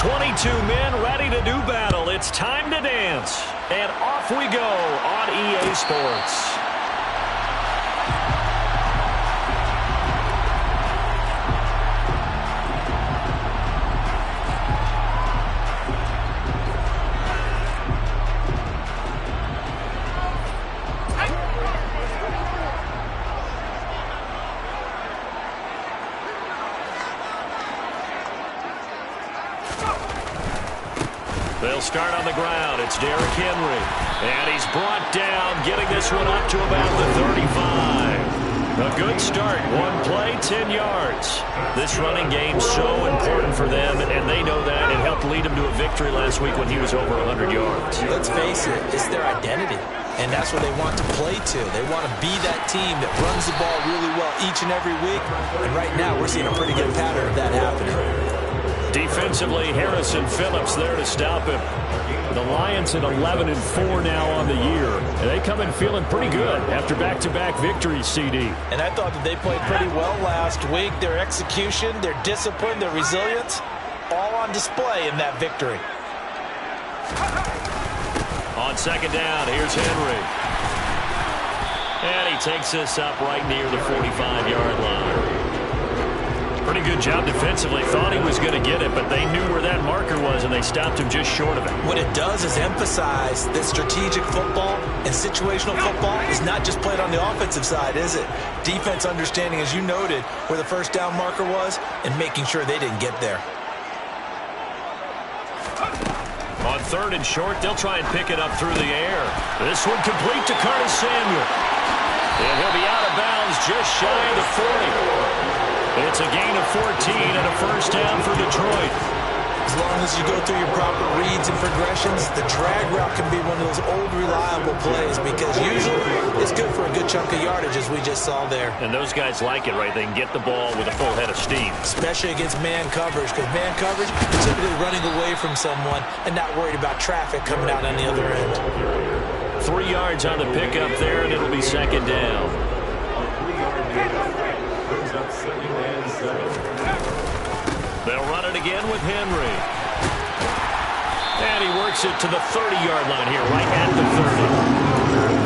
22 men ready to do battle. It's time to dance. And off we go on EA Sports. They'll start on the ground. It's Derrick Henry. And he's brought down, getting this one up to about the 35. A good start. One play, 10 yards. This running game's so important for them, and they know that. It helped lead them to a victory last week when he was over 100 yards. Let's face it, it's their identity. And that's what they want to play to. They want to be that team that runs the ball really well each and every week. And right now, we're seeing a pretty good pattern of that happening. Defensively, Harrison Phillips there to stop him. The Lions at 11-4 now on the year. And they come in feeling pretty good after back-to-back victories, CD. And I thought that they played pretty well last week. Their execution, their discipline, their resilience, all on display in that victory. On second down, here's Henry. And he takes this up right near the 45-yard line. Pretty good job defensively. Thought he was going to get it, but they knew where that marker was, and they stopped him just short of it. What it does is emphasize that strategic football and situational football is not just played on the offensive side, is it? Defense understanding, as you noted, where the first down marker was and making sure they didn't get there. On third and short, they'll try and pick it up through the air. This one complete to Curtis Samuel. And he'll be out of bounds just shy of the 40. It's a gain of 14 and a first down for Detroit. As long as you go through your proper reads and progressions, the drag route can be one of those old reliable plays because usually it's good for a good chunk of yardage, as we just saw there. And those guys like it, right? They can get the ball with a full head of steam. Especially against man coverage, because man coverage, you're typically running away from someone and not worried about traffic coming out on the other end. 3 yards on the pickup there, and it'll be second down. They'll run it again with Henry. And he works it to the 30-yard line here, right at the 30.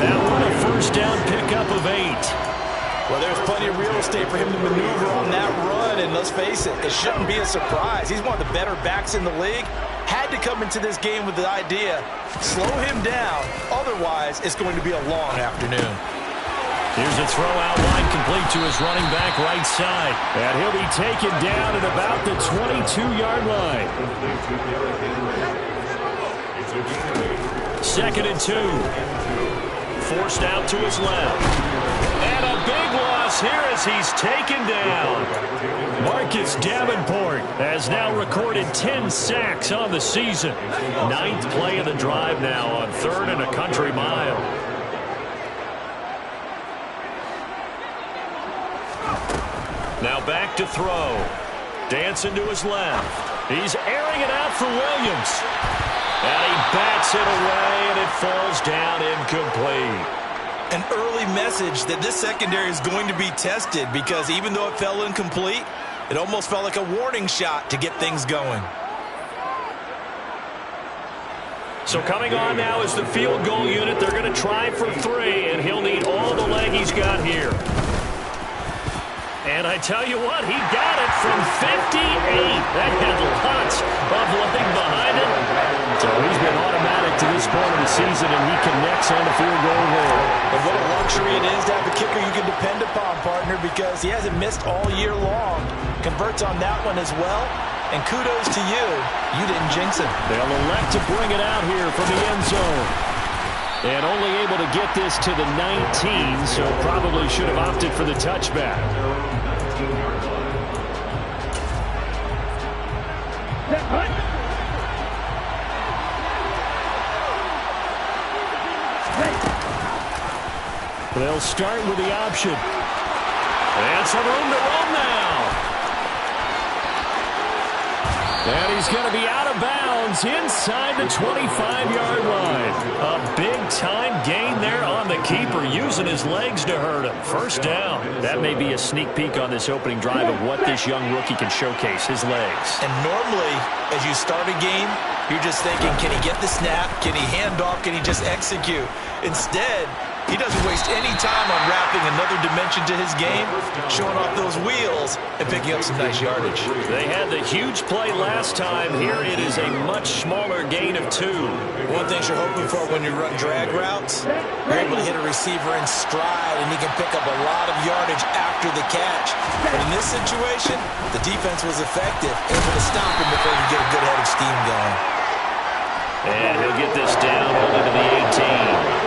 That one a first down pickup of 8. Well, there's plenty of real estate for him to maneuver on that run, and let's face it, it shouldn't be a surprise. He's one of the better backs in the league. Had to come into this game with the idea, slow him down, otherwise it's going to be a long afternoon. Here's a throw out line complete to his running back right side. And he'll be taken down at about the 22-yard line. Second and 2. Forced out to his left. And a big loss here as he's taken down. Marcus Davenport has now recorded 10 sacks on the season. 9th play of the drive now on 3rd and a country mile. Now back to throw. Dancing to his left. He's airing it out for Williams. And he bats it away, and it falls down incomplete. An early message that this secondary is going to be tested because even though it fell incomplete, it almost felt like a warning shot to get things going. So coming on now is the field goal unit. They're going to try for 3, and he'll need all the leg he's got here. And I tell you what, he got it from 58. That had lots of leg behind it. So he's been automatic to this point of the season, and he connects on the field goal there. And what a luxury it is to have a kicker you can depend upon, partner, because he hasn't missed all year long. Converts on that one as well. And kudos to you. You didn't jinx it. They'll elect to bring it out here from the end zone. And only able to get this to the 19, so probably should have opted for the touchback. They'll start with the option. And some room to run now. And he's going to be out of bounds inside the 25-yard line. A big-time gain there on the keeper, using his legs to hurt him. First down. That may be a sneak peek on this opening drive of what this young rookie can showcase, his legs. And normally, as you start a game, you're just thinking, can he get the snap? Can he hand off? Can he just execute? Instead, he doesn't waste any time on wrapping another dimension to his game, showing off those wheels, and picking up some nice yardage. They had the huge play last time. Here it is a much smaller gain of 2. One thing you're hoping for when you run drag routes, you're able to hit a receiver in stride, and he can pick up a lot of yardage after the catch. But in this situation, the defense was effective, able to stop him before he get a good head of steam going. And he'll get this down only to the 18.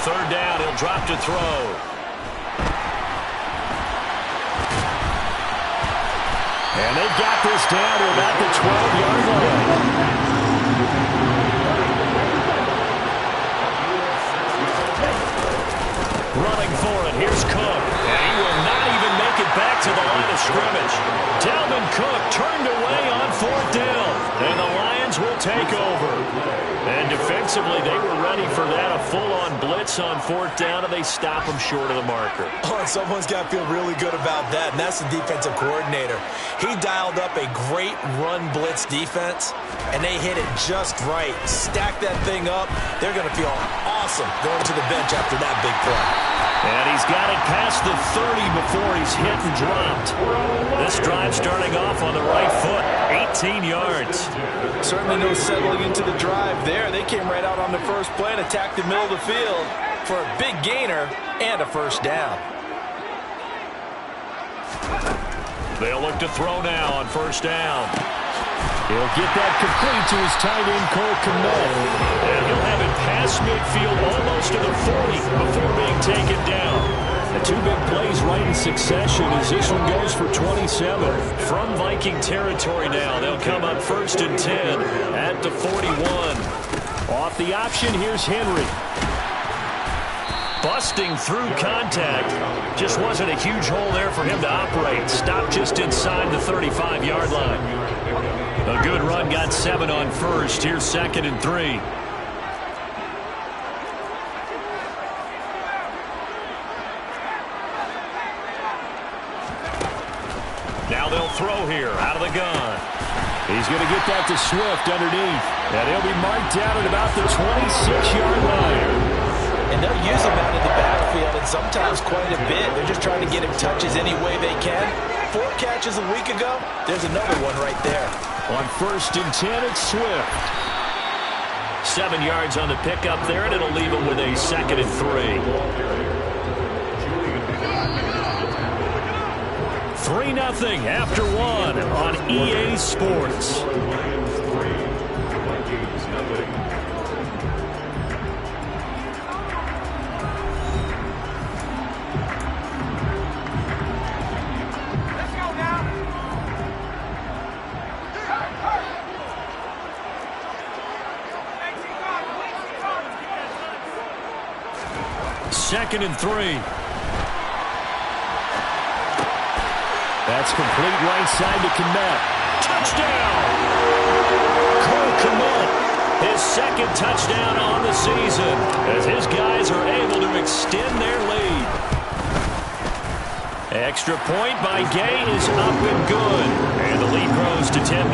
Third down, he'll drop to throw. And they've got this down to about the 12-yard line. Running for it, here's Cook. And he will not even make it back to the line of scrimmage. Dalvin Cook turned away on 4th down. And the Lions will take over. And defensively, they were ready for that. A full-on blitz on 4th down, and they stop him short of the marker. Oh, and someone's got to feel really good about that, and that's the defensive coordinator. He dialed up a great run blitz defense, and they hit it just right. Stack that thing up. They're going to feel awesome going to the bench after that big play. And he's got it past the 30 before he's hit and dropped. This drive starting off on the right foot, 18 yards. Certainly no settling into the drive there. They came right out on the first play and attacked the middle of the field for a big gainer and a first down. They'll look to throw now on first down. He'll get that complete to his tight end, Cole Kmet. And he'll have it past midfield almost to the 40 before being taken down. The 2 big plays right in succession as this one goes for 27. From Viking territory now, they'll come up 1st and 10 at the 41. Off the option, here's Henry. Busting through contact. Just wasn't a huge hole there for him to operate. Stopped just inside the 35-yard line. A good run, got 7 on first. Here's 2nd and 3. Now they'll throw here out of the gun. He's going to get that to Swift underneath. And he'll be marked down at about the 26-yard line. And they'll use him out of the backfield, and sometimes quite a bit. They're just trying to get him touches any way they can. 4 catches a week ago, there's another one right there. On 1st and 10, it's Swift. 7 yards on the pickup there, and it'll leave him with a 2nd and 3. 3-0 after 1 on EA Sports. Second and 3. That's complete right side to Kmet. Touchdown! Cole Kmet, his 2nd touchdown on the season as his guys are able to extend their lead. Extra point by Gay is up and good. And the lead grows to 10-0.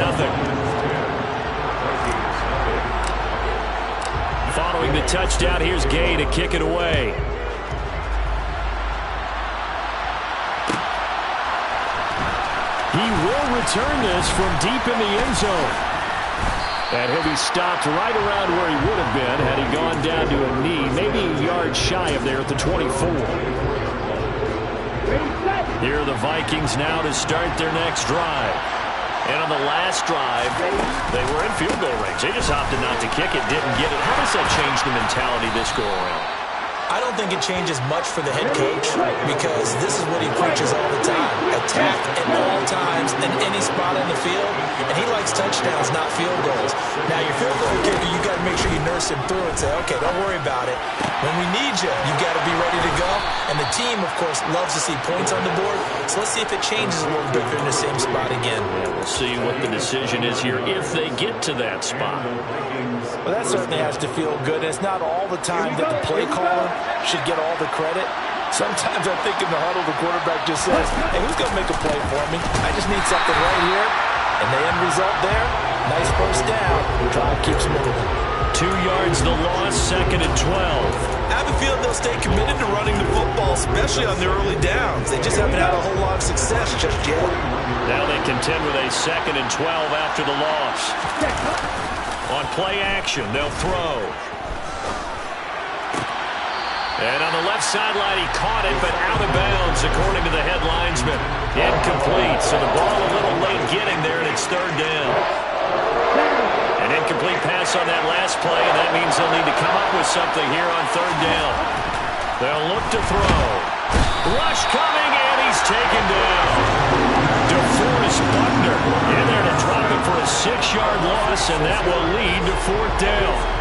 Following the touchdown, here's Gay to kick it away. He will return this from deep in the end zone. And he'll be stopped right around where he would have been had he gone down to a knee, maybe a yard shy of there at the 24. Here are the Vikings now to start their next drive. And on the last drive, they were in field goal range. They just opted not to kick it, didn't get it. How does that change the mentality this go around? I don't think it changes much for the head coach because this is what he preaches all the time. Attack at all times in any spot on the field, and he likes touchdowns, not field goals. Now, your field goal kicker, you got to make sure you nurse him through and say, okay, don't worry about it. When we need you, you've got to be ready to go. And the team, of course, loves to see points on the board. So let's see if it changes a little bit if they're in the same spot again. Yeah, we'll see what the decision is here if they get to that spot. Well, that certainly has to feel good. And it's not all the time that the play caller should get all the credit. Sometimes I think in the huddle, the quarterback just says, hey, who's going to make a play for me? I just need something right here. And the end result there, nice first down. Drive keeps moving. 2 yards the loss, 2nd and 12. I have a feeling they'll stay committed to running the football, especially on their early downs. They just haven't had a whole lot of success just yet. Now they contend with a 2nd and 12 after the loss. On play action, they'll throw. And on the left sideline, he caught it, but out of bounds, according to the head linesman. Incomplete, so the ball a little late getting there, and it's 3rd down. An incomplete pass on that last play, and that means they'll need to come up with something here on 3rd down. They'll look to throw. Rush coming, and he's taken down. DeForest Buckner in there to drop it for a 6-yard loss, and that will lead to 4th down.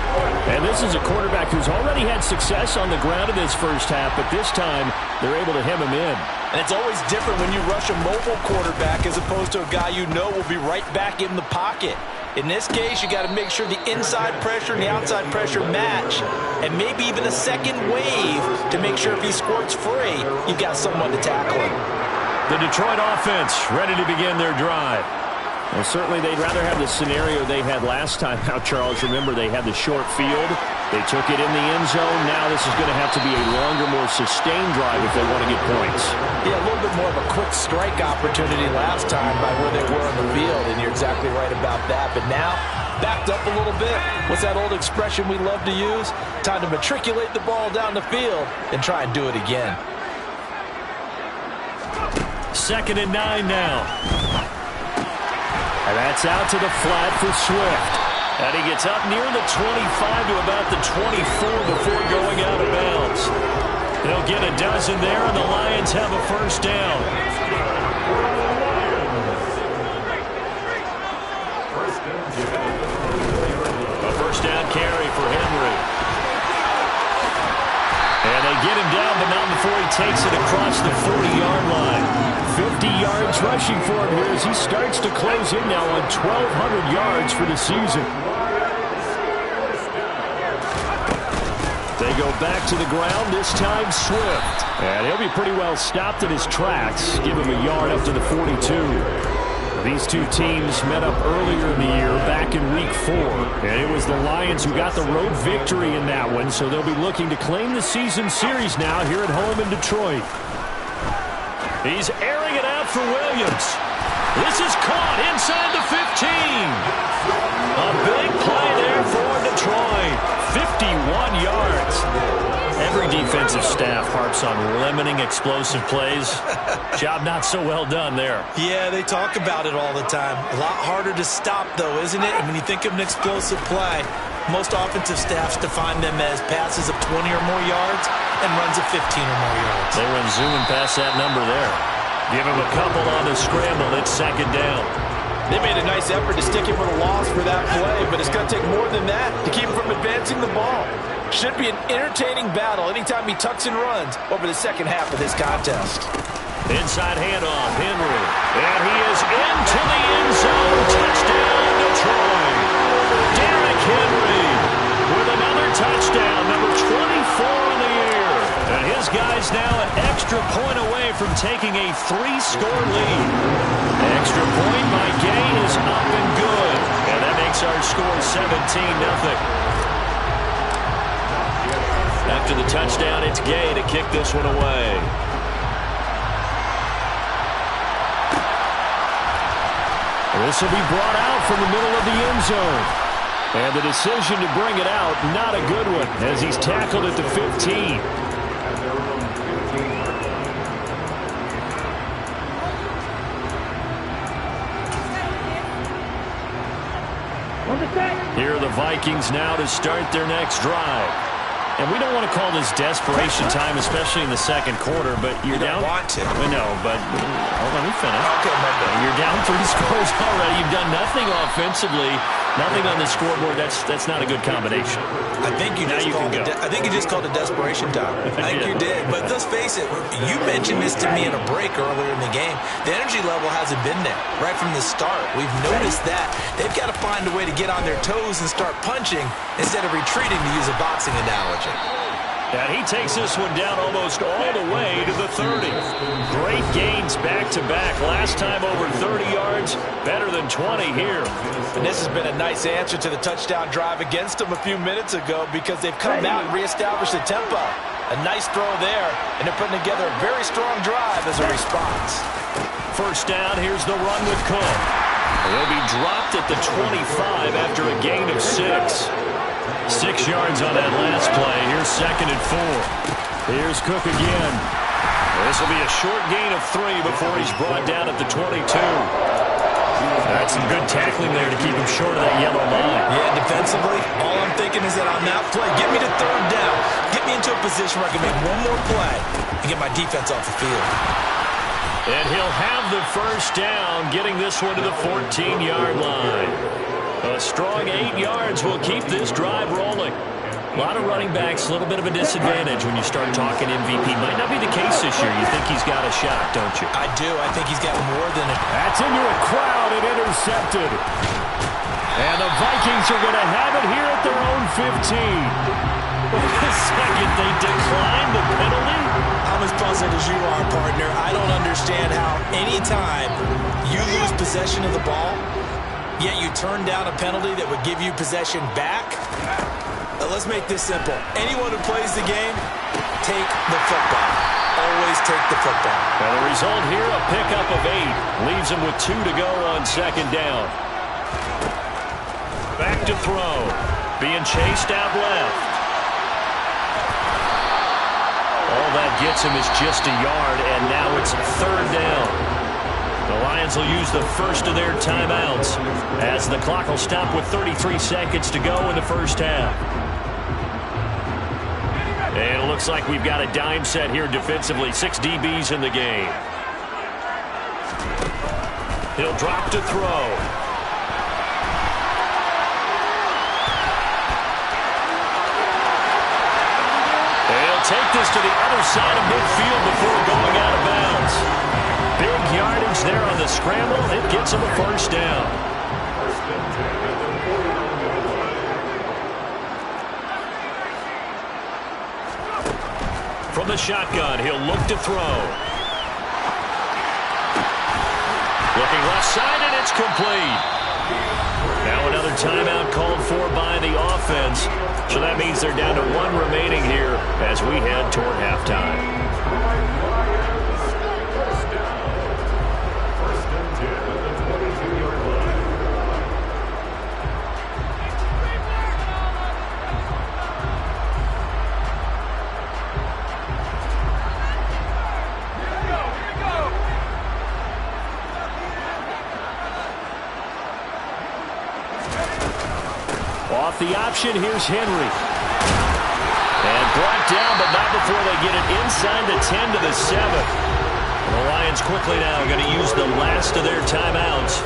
And this is a quarterback who's already had success on the ground in this first half, but this time they're able to hem him in. And it's always different when you rush a mobile quarterback as opposed to a guy you know will be right back in the pocket. In this case, you got to make sure the inside pressure and the outside pressure match, and maybe even a second wave to make sure if he squirts free, you've got someone to tackle him. The Detroit offense ready to begin their drive. Well, certainly they'd rather have the scenario they had last time out, Charles. Remember, they had the short field. They took it in the end zone. Now this is going to have to be a longer, more sustained drive if they want to get points. Yeah, a little bit more of a quick strike opportunity last time by where they were on the field, and you're exactly right about that. But now, backed up a little bit. What's that old expression we love to use? Time to matriculate the ball down the field and try and do it again. 2nd and 9 now. And that's out to the flat for Swift. And he gets up near the 25 to about the 24 before going out of bounds. They'll get a dozen there, and the Lions have a first down. A first down carry for Henry. And they get him down, but not before he takes it across the 40-yard line. 50 yards rushing for him here as he starts to close in now on 1,200 yards for the season. They go back to the ground, this time Swift. And he'll be pretty well stopped in his tracks. Give him a yard up to the 42. These two teams met up earlier in the year, back in Week 4. And it was the Lions who got the road victory in that one, so they'll be looking to claim the season series now here at home in Detroit. He's airing it out for Williams. This is caught inside the 15. A big play there for Detroit. 51 yards. Every defensive staff harps on limiting explosive plays. Job not so well done there. Yeah, they talk about it all the time. A lot harder to stop, though, isn't it? And when you think of an explosive play, most offensive staffs define them as passes of 20 or more yards and runs of 15 or more yards. They went zooming past that number there. Give him a couple on the scramble. It's 2nd down. They made a nice effort to stick him with a loss for that play, but it's going to take more than that to keep him from advancing the ball. Should be an entertaining battle anytime he tucks and runs over the second half of this contest. Inside handoff, Henry. And he is into the end zone. Touchdown, Detroit. Derrick Henry with another touchdown, number 24 in the year. And his guy's now an extra point away from taking a 3-score lead. Extra point by Gay is up and good. And that makes our score 17-0. After the touchdown, it's Gay to kick this one away. This will be brought out from the middle of the end zone. And the decision to bring it out, not a good one, as he's tackled at the 15. Here are the Vikings now to start their next drive. And we don't want to call this desperation time, especially in the second quarter, but you're down. You don't want to. I know, but hold on, let me finish. Okay, my bad. You're down 3 scores already. You've done nothing offensively. Nothing on the scoreboard. That's not a good combination. I think you just called it desperation time. I think you did. But let's face it, you mentioned this to me in a break earlier in the game. The energy level hasn't been there right from the start. We've noticed that. They've got to find a way to get on their toes and start punching instead of retreating, to use a boxing analogy. And he takes this one down almost all the way to the 30. Great gains back-to-back. Last time over 30 yards, better than 20 here. And this has been a nice answer to the touchdown drive against them a few minutes ago, because they've come out and reestablished the tempo. A nice throw there, and they're putting together a very strong drive as a response. First down, here's the run with Cook. He'll be dropped at the 25 after a gain of 6. 6 yards on that last play. Here's 2nd and 4. Here's Cook again. This will be a short gain of 3 before he's brought down at the 22. That's some good tackling there to keep him short of that yellow line. Yeah, defensively, all I'm thinking is that on that play, get me to 3rd down. Get me into a position where I can make one more play and get my defense off the field. And he'll have the first down, getting this one to the 14-yard line. A strong 8 yards will keep this drive rolling. A lot of running backs, a little bit of a disadvantage when you start talking MVP. Might not be the case this year. You think he's got a shot, don't you? I do. I think he's got more than a... That's into a crowd and intercepted. And the Vikings are going to have it here at their own 15. Wait a second, they declined the penalty? I'm as puzzled as you are, partner. I don't understand how any time you lose possession of the ball, yet you turn down a penalty that would give you possession back. Let's make this simple. Anyone who plays the game, take the football. Always take the football. And the result here, a pickup of 8. Leaves him with 2 to go on 2nd down. Back to throw. Being chased out left. All that gets him is just a yard, and now it's 3rd down. The Lions will use the first of their timeouts as the clock will stop with 33 seconds to go in the first half. And it looks like we've got a dime set here defensively. 6 DBs in the game. He'll drop to throw. He'll take this to the other side of midfield before going out of bounds. Big yardage there on the scramble. It gets him a first down. From the shotgun, he'll look to throw. Looking left side, and it's complete. Now another timeout called for by the offense. So that means they're down to 1 remaining here as we head toward halftime. Off the option, here's Henry. And brought down, but not before they get it inside the 10 to the 7. And the Lions quickly now going to use the last of their timeouts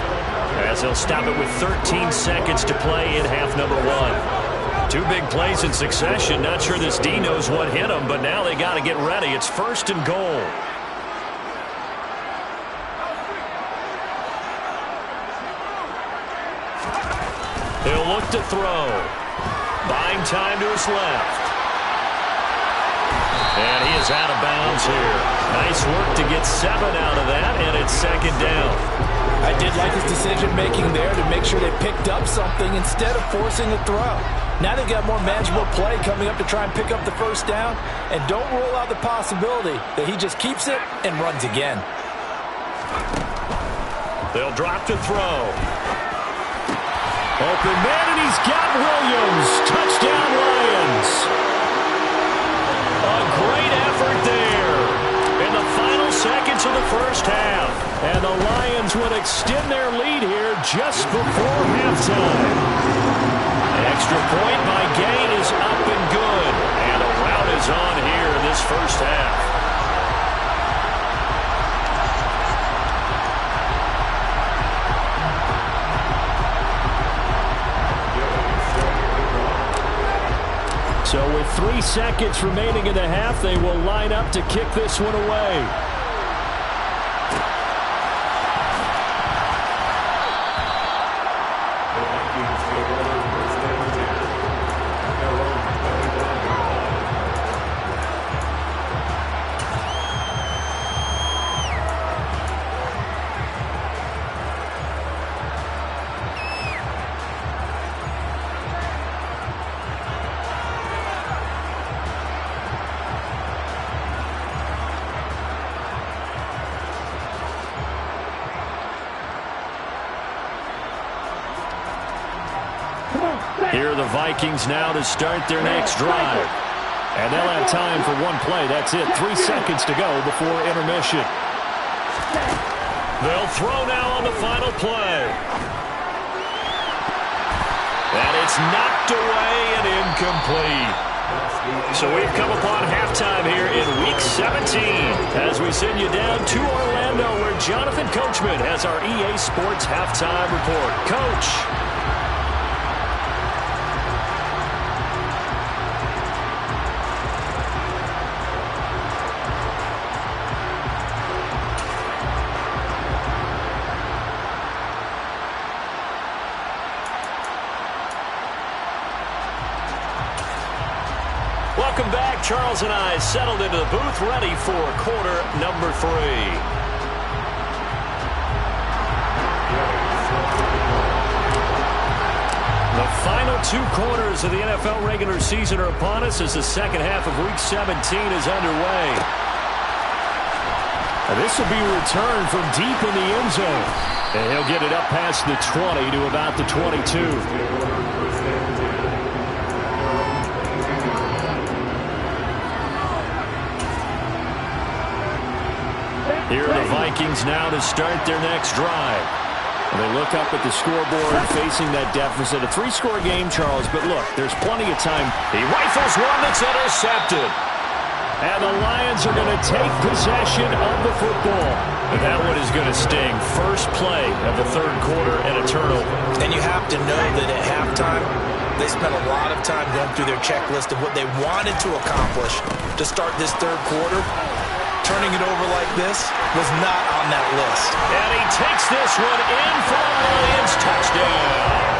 as they'll stop it with 13 seconds to play in half number 1. 2 big plays in succession. Not sure this D knows what hit them, but now they got to get ready. It's 1st and goal. He'll look to throw. Buying time to his left. And he is out of bounds here. Nice work to get 7 out of that, and it's 2nd down. I did like his decision-making there to make sure they picked up something instead of forcing a throw. Now they've got more manageable play coming up to try and pick up the first down, and don't rule out the possibility that he just keeps it and runs again. They'll drop to throw. Open man, and he's got Williams. Touchdown, Lions. A great effort there in the final seconds of the first half. And the Lions would extend their lead here just before halftime. Extra point by Gay is up and good. And a rout is on here in this first half. 3 seconds remaining in the half. They will line up to kick this one away. Here are the Vikings now to start their next drive. And they'll have time for one play. That's it. 3 seconds to go before intermission. They'll throw now on the final play. And it's knocked away and incomplete. So we've come upon halftime here in Week 17 as we send you down to Orlando where Jonathan Coachman has our EA Sports Halftime Report. Coach. Welcome back. Charles and I settled into the booth, ready for quarter number 3. The final 2 quarters of the NFL regular season are upon us as the second half of Week 17 is underway. And this will be a return from deep in the end zone. And he'll get it up past the 20 to about the 22. Here are the Vikings now to start their next drive. And they look up at the scoreboard facing that deficit. A 3-score game, Charles, but look, there's plenty of time. He rifles one that's intercepted. And the Lions are going to take possession of the football. And that one is going to sting. First play of the third quarter and a turnover. And you have to know that at halftime, they spent a lot of time going through their checklist of what they wanted to accomplish to start this third quarter. Turning it over like this was not on that list. And he takes this one in for the Lions. Touchdown.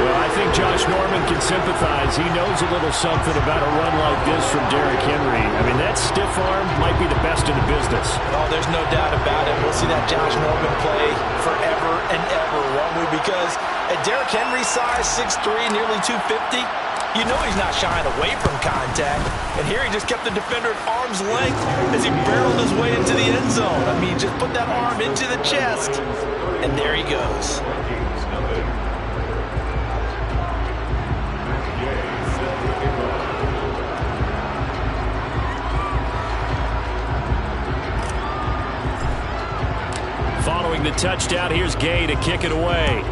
Well, I think Josh Norman can sympathize. He knows a little something about a run like this from Derrick Henry. I mean, that stiff arm might be the best in the business. Oh, there's no doubt about it. We'll see that Josh Norman play forever and ever, won't we? Because at Derrick Henry's size, 6'3", nearly 250, you know he's not shying away from contact. And here he just kept the defender at arm's length as he barreled his way into the end zone. I mean, just put that arm into the chest, and there he goes. Following the touchdown, here's Gay to kick it away.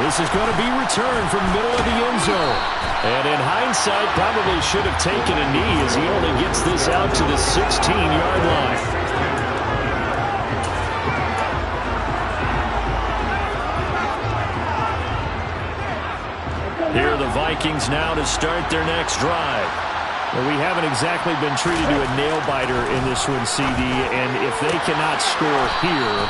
This is going to be returned from middle of the end zone. And in hindsight, probably should have taken a knee as he only gets this out to the 16-yard line. Here are the Vikings now to start their next drive. Well, we haven't exactly been treated to a nail-biter in this one, CD, and if they cannot score here,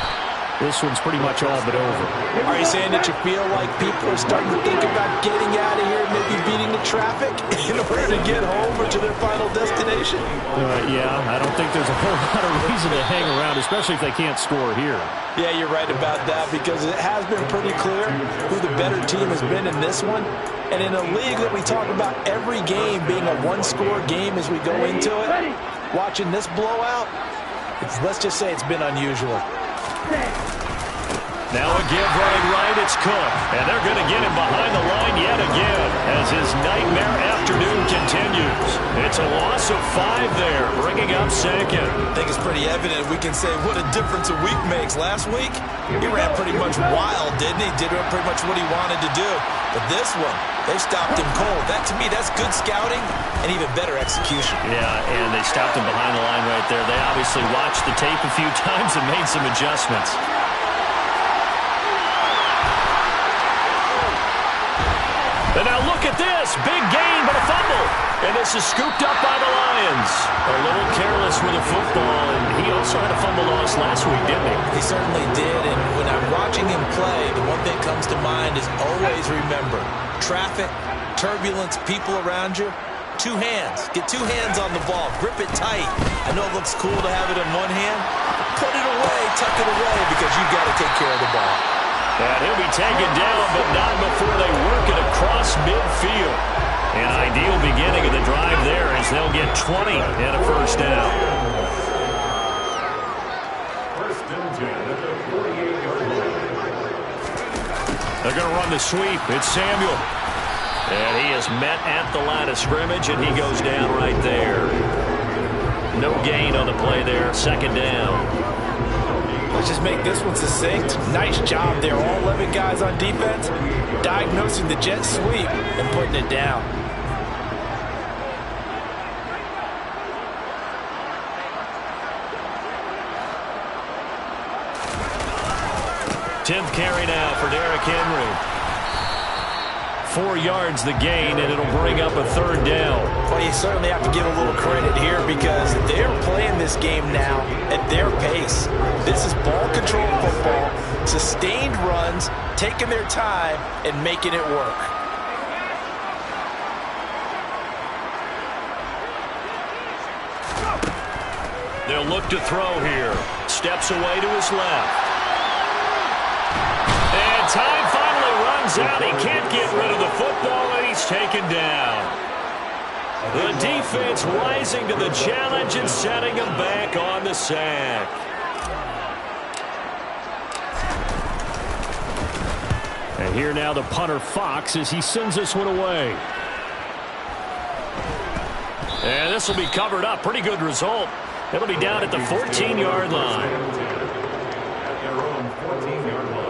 this one's pretty much all but over. Are you saying that you feel like people are starting to think about getting out of here, maybe beating the traffic in order to get home or to their final destination? Yeah, I don't think there's a whole lot of reason to hang around, especially if they can't score here. Yeah, you're right about that because it has been pretty clear who the better team has been in this one. And in a league that we talk about every game being a one-score game as we go into it, watching this blowout, let's just say it's been unusual. Now a give running right, it's Cook. And they're going to get him behind the line yet again as his nightmare afternoon continues. It's a loss of 5 there, bringing up second. I think it's pretty evident we can say what a difference a week makes. Last week, he ran pretty much wild, didn't he? Did pretty much what he wanted to do. But this one, they stopped him cold. That, to me, that's good scouting and even better execution. Yeah, and they stopped him behind the line right there. They obviously watched the tape a few times and made some adjustments. And now look at this. Big gain, but a fumble. And this is scooped up by the Lions. A little careless with the football, and he also had a fumble loss last week, didn't he? He certainly did, and when I'm watching him play, the one thing that comes to mind is always remember, traffic, turbulence, people around you, two hands. Get two hands on the ball. Grip it tight. I know it looks cool to have it in one hand. Put it away, tuck it away, because you've got to take care of the ball. And he'll be taken down, but not before they work it across midfield. An ideal beginning of the drive there as they'll get 20 and a first down. They're going to run the sweep. It's Samuel. And he is met at the line of scrimmage, and he goes down right there. No gain on the play there. Second down. Let's just make this one succinct. Nice job there. All 11 guys on defense diagnosing the jet sweep and putting it down. Tenth carry now for Derrick Henry. 4 yards the gain, and it'll bring up a third down. Well, you certainly have to give a little credit here because they're playing this game now at their pace. This is ball control football, sustained runs, taking their time, and making it work. They'll look to throw here. Steps away to his left. And time finally runs out. He can't get rid of the football, and he's taken down. The defense rising to the challenge and setting him back on the sack. And here now the punter Fox as he sends this one away. And this will be covered up. Pretty good result. It'll be down at the 14-yard line. At their own 14-yard line.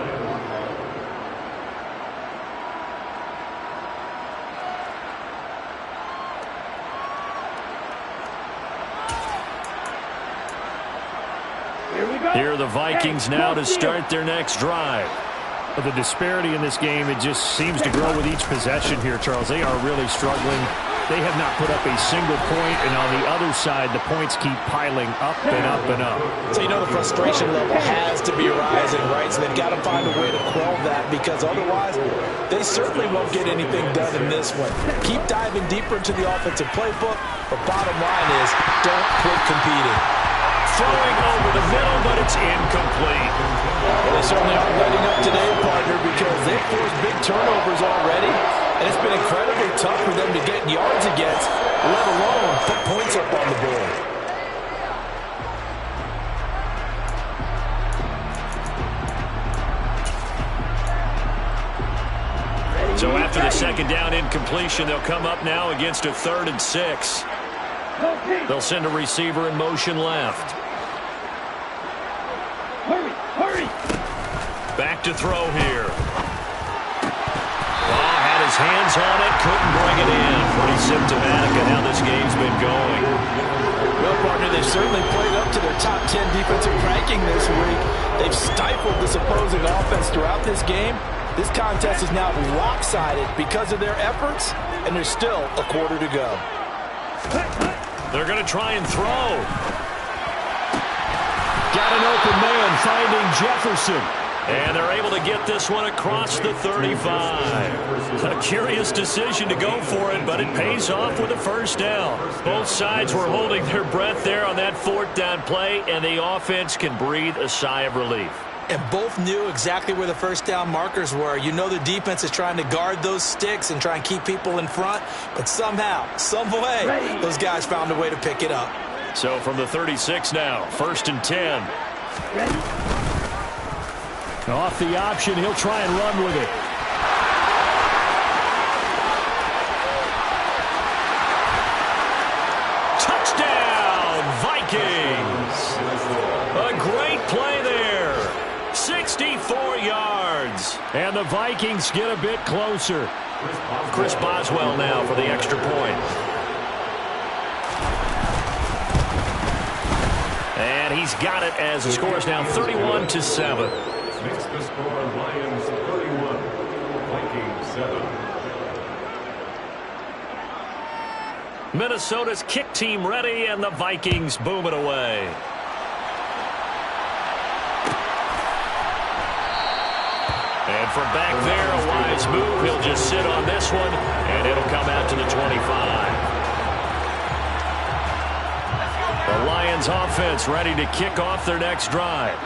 Here are the Vikings now to start their next drive. But the disparity in this game, it just seems to grow with each possession here, Charles. They are really struggling. They have not put up a single point, and on the other side, the points keep piling up and up and up. So you know the frustration level has to be rising, right? So they've got to find a way to quell that because otherwise they certainly won't get anything done in this one. Keep diving deeper into the offensive playbook, but bottom line is don't quit competing. Throwing over the middle, but it's incomplete. Well, they certainly aren't letting up today, partner, because they've forced big turnovers already, and it's been incredibly tough for them to get yards against, let alone put points up on the board. So after the second down incompletion, they'll come up now against a 3rd and 6. They'll send a receiver in motion left. Hurry! Back to throw here. Oh, had his hands on it, couldn't bring it in. Pretty symptomatic of how this game's been going. Well, partner, they've certainly played up to their top 10 defensive ranking this week. They've stifled this opposing offense throughout this game. This contest is now lopsided because of their efforts, and there's still a quarter to go. They're going to try and throw. Got an open man finding Jefferson. And they're able to get this one across the 35. A curious decision to go for it, but it pays off with a first down. Both sides were holding their breath there on that 4th down play, and the offense can breathe a sigh of relief. And both knew exactly where the first down markers were. You know the defense is trying to guard those sticks and try and keep people in front, but somehow, some way, those guys found a way to pick it up. So from the 36 now, 1st and 10. Off the option, he'll try and run with it. Touchdown, Vikings! A great play there. 64 yards. And the Vikings get a bit closer. Chris Boswell now for the extra point. And he's got it as the score is now 31-7. Makes the score Lions 31, Vikings 7. Minnesota's kick team ready, and the Vikings boom it away. And from back there, a wise move. He'll just sit on this one, and it'll come out to the 25. The Lions offense ready to kick off their next drive.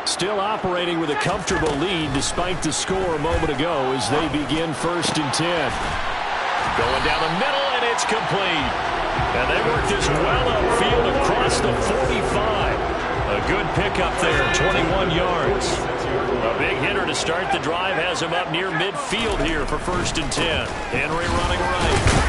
Still operating with a comfortable lead despite the score a moment ago as they begin 1st and 10. Going down the middle, and it's complete. And they work this well upfield across the 45. A good pickup there, 21 yards. A big hitter to start the drive has him up near midfield here for 1st and 10. Henry running right.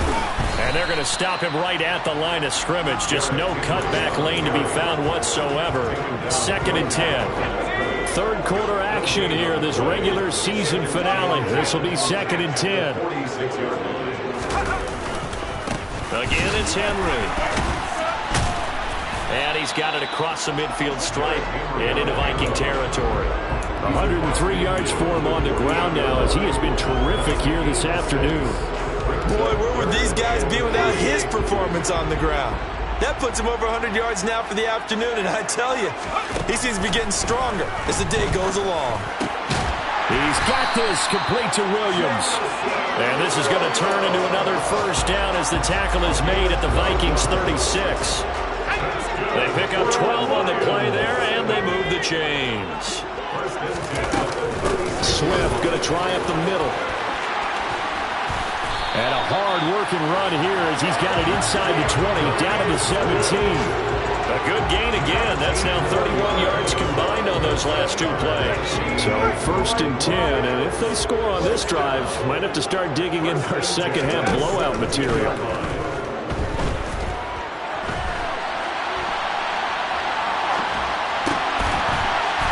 And they're going to stop him right at the line of scrimmage. Just no cutback lane to be found whatsoever. 2nd and 10. Third quarter action here, this regular season finale. This will be 2nd and 10. Again, it's Henry. And he's got it across the midfield stripe and into Viking territory. 103 yards for him on the ground now as he has been terrific here this afternoon. Boy, where would these guys be without his performance on the ground? That puts him over 100 yards now for the afternoon, and I tell you, he seems to be getting stronger as the day goes along. He's got this complete to Williams. And this is going to turn into another 1st down as the tackle is made at the Vikings 36. They pick up 12 on the play there, and they move the chains. Swift going to try up the middle. And a hard-working run here as he's got it inside the 20, down to the 17. A good gain again. That's now 31 yards combined on those last 2 plays. So 1st and 10, and if they score on this drive, might have to start digging in our second-half blowout material.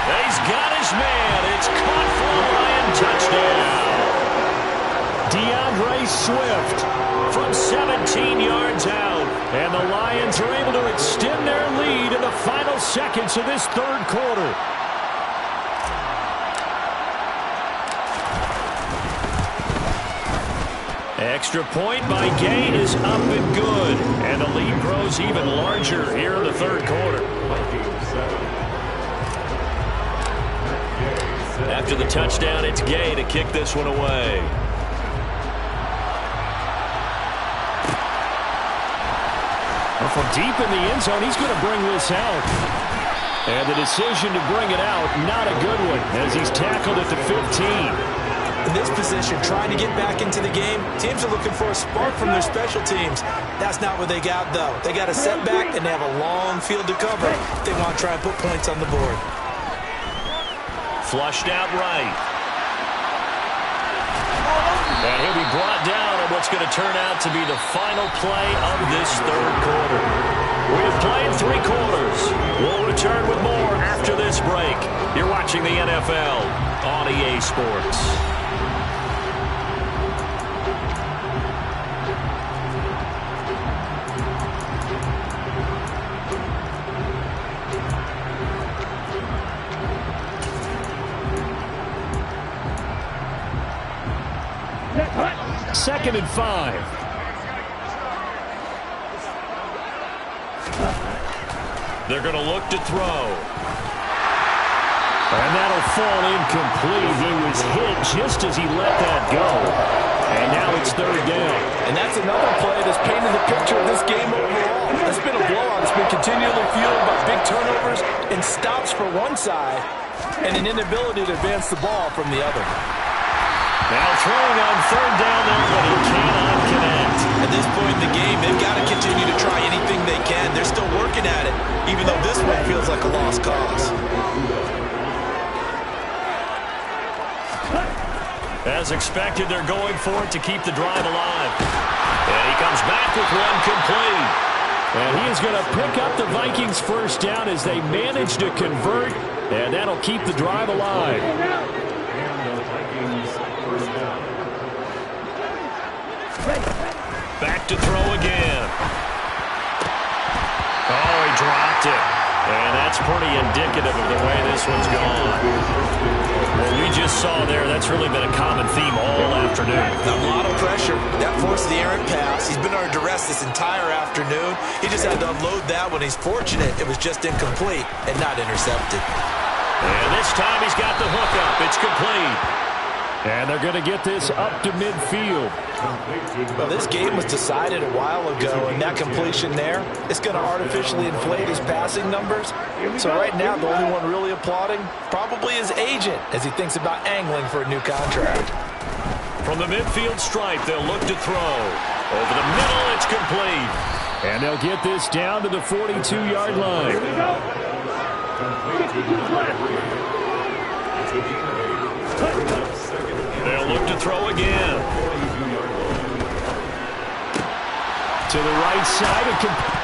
He's got his man. It's caught for a Lion touchdown. DeAndre Swift from 17 yards out. And the Lions are able to extend their lead in the final seconds of this 3rd quarter. Extra point by Gay is up and good. And the lead grows even larger here in the 3rd quarter. After the touchdown, it's Gay to kick this one away. From deep in the end zone, he's going to bring this out. And the decision to bring it out, not a good one, as he's tackled at the 15. In this position, trying to get back into the game, teams are looking for a spark from their special teams. That's not what they got, though. They got a setback, and they have a long field to cover if they want to try and put points on the board. Flushed out right. And he'll be brought down on what's going to turn out to be the final play of this 3rd quarter. We have played 3 quarters. We'll return with more after this break. You're watching the NFL on EA Sports. Second and 5. They're going to look to throw. And that'll fall incomplete. He was hit just as he let that go. And now it's 3rd down. And that's another play that's painted the picture of this game overall. It's been a blowout. It's been continually fueled by big turnovers and stops for one side and an inability to advance the ball from the other. Now throwing on 3rd down there, but he cannot connect. At this point in the game, they've got to continue to try anything they can. They're still working at it, even though this one feels like a lost cause. As expected, they're going for it to keep the drive alive. And he comes back with one complete. And he is going to pick up the Vikings' 1st down as they manage to convert, and that'll keep the drive alive. Back to throw again. Oh, he dropped it. And that's pretty indicative of the way this one's gone. Well, we just saw there, that's really been a common theme all afternoon. A lot of pressure. That forced the errant pass. He's been under duress this entire afternoon. He just had to unload that one. He's fortunate it was just incomplete and not intercepted. And this time he's got the hook up. It's complete. And they're going to get this up to midfield. Well, this game was decided a while ago, and that completion there, it's going to artificially inflate his passing numbers. So right now, the only one really applauding probably his agent as he thinks about angling for a new contract. From the midfield stripe, they'll look to throw. Over the middle, it's complete. And they'll get this down to the 42-yard line. They'll look to throw again. To the right side.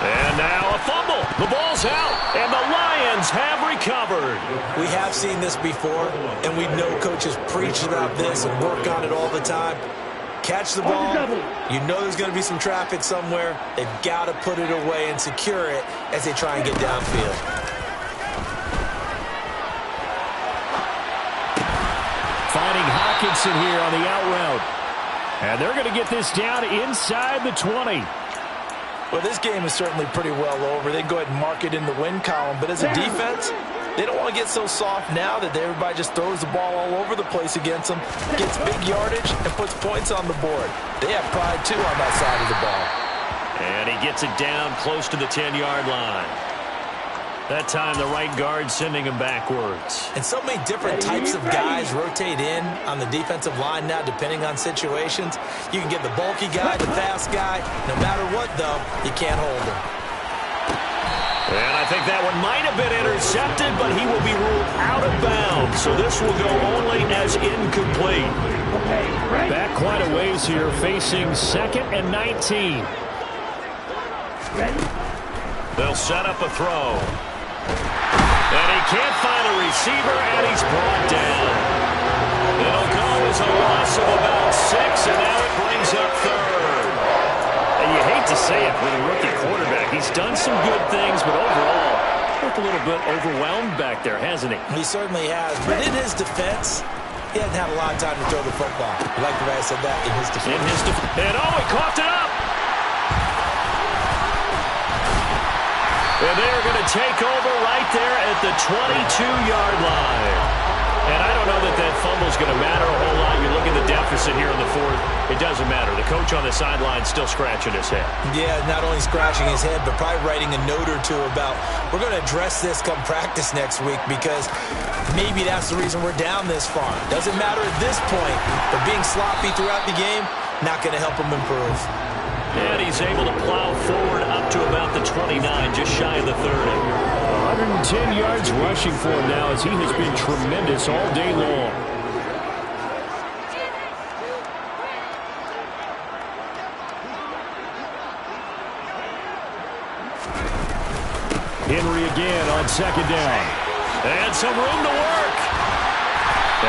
And now a fumble. The ball's out, and the Lions have recovered. We have seen this before, and we know coaches preach about this and work on it all the time. Catch the ball. You know there's going to be some traffic somewhere. They've got to put it away and secure it as they try and get downfield. Finding Hawkinson here on the out route. And they're going to get this down inside the 20. Well, this game is certainly pretty well over. They can go ahead and mark it in the win column. But as a defense, they don't want to get so soft now that everybody just throws the ball all over the place against them, gets big yardage, and puts points on the board. They have pride, too, on that side of the ball. And he gets it down close to the 10-yard line. That time, the right guard sending him backwards. And so many different types of guys rotate in on the defensive line now, depending on situations. You can get the bulky guy, the fast guy. No matter what, though, you can't hold him. And I think that one might have been intercepted, but he will be ruled out of bounds. So this will go only as incomplete. Back quite a ways here, facing 2nd and 19. They'll set up a throw. And he can't find a receiver, and he's brought down. It'll go as a loss of about 6, and now it brings up 3rd. And you hate to say it with a rookie quarterback. He's done some good things, but overall, looked a little bit overwhelmed back there, hasn't he? He certainly has. But in his defense, he hasn't had a lot of time to throw the football. You like the way I said that? In his defense. And oh, he coughed it up. And they are going to take over right there at the 22-yard line. And I don't know that that fumble is going to matter a whole lot. You look at the deficit here in the 4th. It doesn't matter. The coach on the sideline still scratching his head. Yeah, not only scratching his head, but probably writing a note or two about, we're going to address this come practice next week because maybe that's the reason we're down this far. Doesn't matter at this point, but being sloppy throughout the game, not going to help him improve. And he's able to plow forward up to about the 29, just shy of the 30. 110 yards rushing for him now as he has been tremendous all day long. Henry again on 2nd down. And some room to work.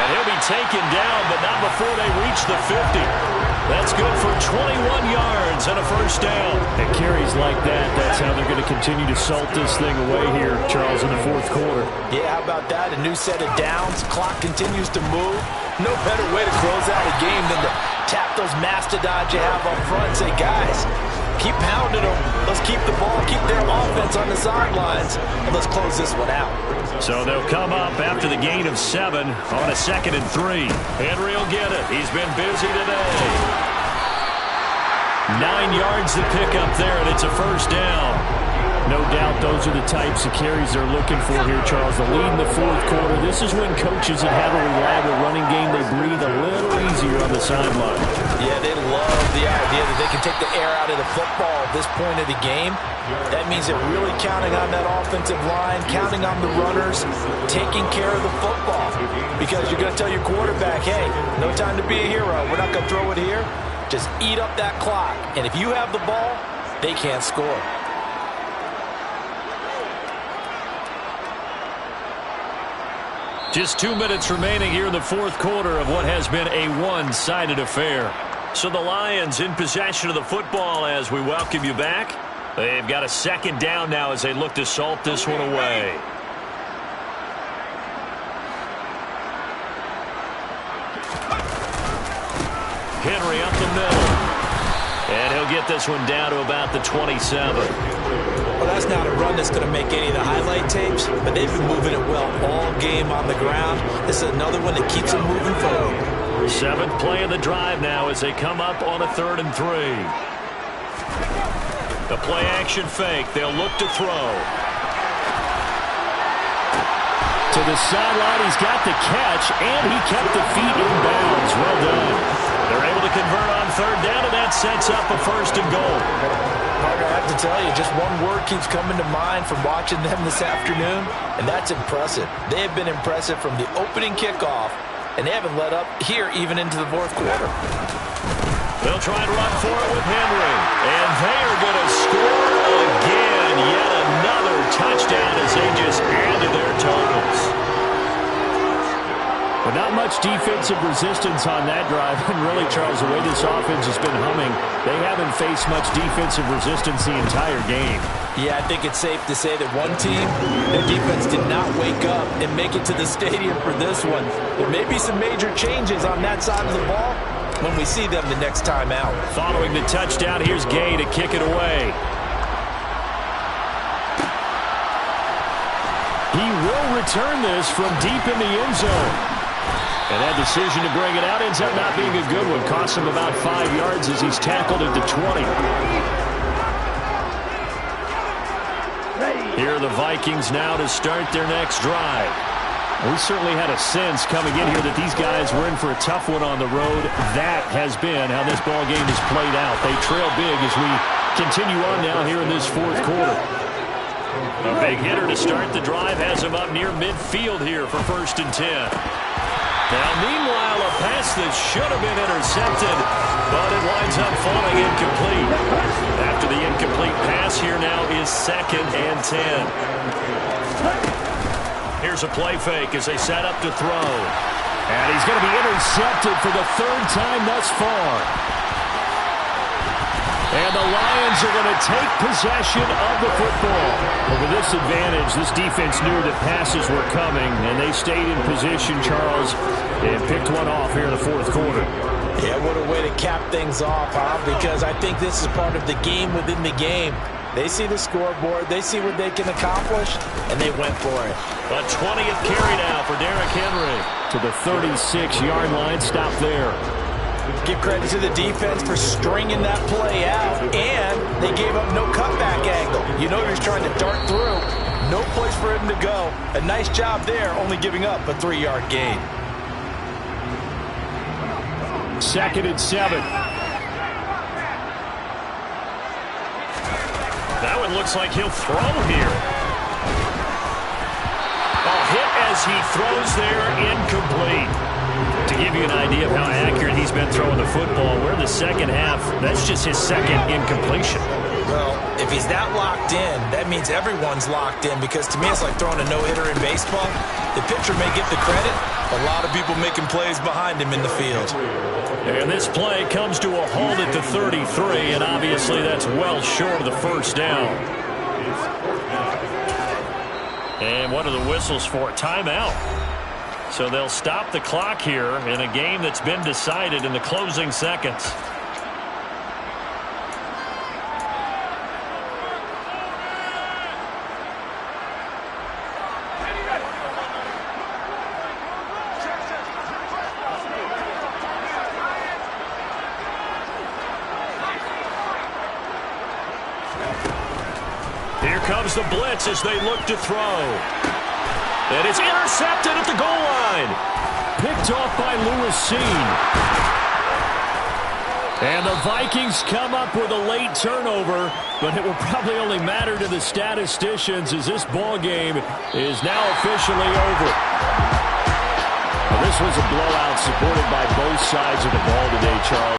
And he'll be taken down, but not before they reach the 50. That's good for 21 yards and a 1st down. And carries like that, that's how they're going to continue to salt this thing away here, Charles, in the 4th quarter. Yeah, how about that? A new set of downs. Clock continues to move. No better way to close out a game than to tap those mastodons you have up front and say, guys, keep pounding them. Let's keep the ball, keep their offense on the sidelines, and let's close this one out. So they'll come up after the gain of 7 on a 2nd and 3. Henry will get it. He's been busy today. 9 yards to pick up there, and it's a 1st down. No doubt those are the types of carries they're looking for here, Charles. The lead in the 4th quarter. This is when coaches that have a reliable running game, they breathe a little easier on the sideline. Yeah, they love the idea that they can take the air out of the football at this point of the game. That means they're really counting on that offensive line, counting on the runners, taking care of the football. Because you're going to tell your quarterback, hey, no time to be a hero. We're not going to throw it here. Just eat up that clock. And if you have the ball, they can't score. Just 2 minutes remaining here in the 4th quarter of what has been a one-sided affair. So the Lions in possession of the football as we welcome you back. They've got a 2nd down now as they look to salt this one away. middle. And he'll get this one down to about the 27. Well, that's not a run that's going to make any of the highlight tapes, but they've been moving it well all game on the ground. This is another one that keeps them moving forward. Seventh play of the drive now as they come up on a 3rd and 3. The play action fake. They'll look to throw. To the sideline, he's got the catch, and he kept the feet in bounds. Well done. They're able to convert on 3rd down, and that sets up a 1st and goal. Parker, I have to tell you, just one word keeps coming to mind from watching them this afternoon, and that's impressive. They have been impressive from the opening kickoff, and they haven't let up here even into the 4th quarter. They'll try and run for it with Henry, and they are going to score again. Yet another touchdown as they just add to their totals. But not much defensive resistance on that drive. And really, Charles, the way this offense has been humming, they haven't faced much defensive resistance the entire game. Yeah, I think it's safe to say that one team, their defense did not wake up and make it to the stadium for this one. There may be some major changes on that side of the ball when we see them the next time out. Following the touchdown, here's Gay to kick it away. He will return this from deep in the end zone. And that decision to bring it out ends up not being a good one. Costs him about 5 yards as he's tackled at the 20. Here are the Vikings now to start their next drive. We certainly had a sense coming in here that these guys were in for a tough one on the road. That has been how this ball game has played out. They trail big as we continue on now here in this 4th quarter. A big hitter to start the drive has him up near midfield here for 1st and 10. Now, meanwhile, a pass that should have been intercepted, but it winds up falling incomplete. After the incomplete pass, here now is 2nd and 10. Here's a play fake as they set up to throw. And he's going to be intercepted for the 3rd time thus far. And the Lions are going to take possession of the football. But with this advantage, this defense knew that passes were coming, and they stayed in position, Charles, and picked one off here in the 4th quarter. Yeah, what a way to cap things off, huh? Because I think this is part of the game within the game. They see the scoreboard, they see what they can accomplish, and they went for it. A 20th carry now for Derrick Henry. To the 36-yard line, stop there. Give credit to the defense for stringing that play out, and they gave up no cutback angle. You know he was trying to dart through. No place for him to go. A nice job there, only giving up a 3-yard gain. 2nd and 7. That one looks like he'll throw here. A hit as he throws there, incomplete. To give you an idea of how accurate he's been throwing the football, we're in the 2nd half. That's just his 2nd incompletion. Well, if he's that locked in, that means everyone's locked in, because to me it's like throwing a no-hitter in baseball. The pitcher may get the credit, a lot of people making plays behind him in the field. And this play comes to a halt at the 33, and obviously that's well short of the 1st down. And what are the whistles for? Timeout. So they'll stop the clock here in a game that's been decided in the closing seconds. Here comes the blitz as they look to throw. And it's intercepted at the goal line. Picked off by Lewis Seen. And the Vikings come up with a late turnover, but it will probably only matter to the statisticians as this ball game is now officially over. Well, this was a blowout supported by both sides of the ball today, Charles.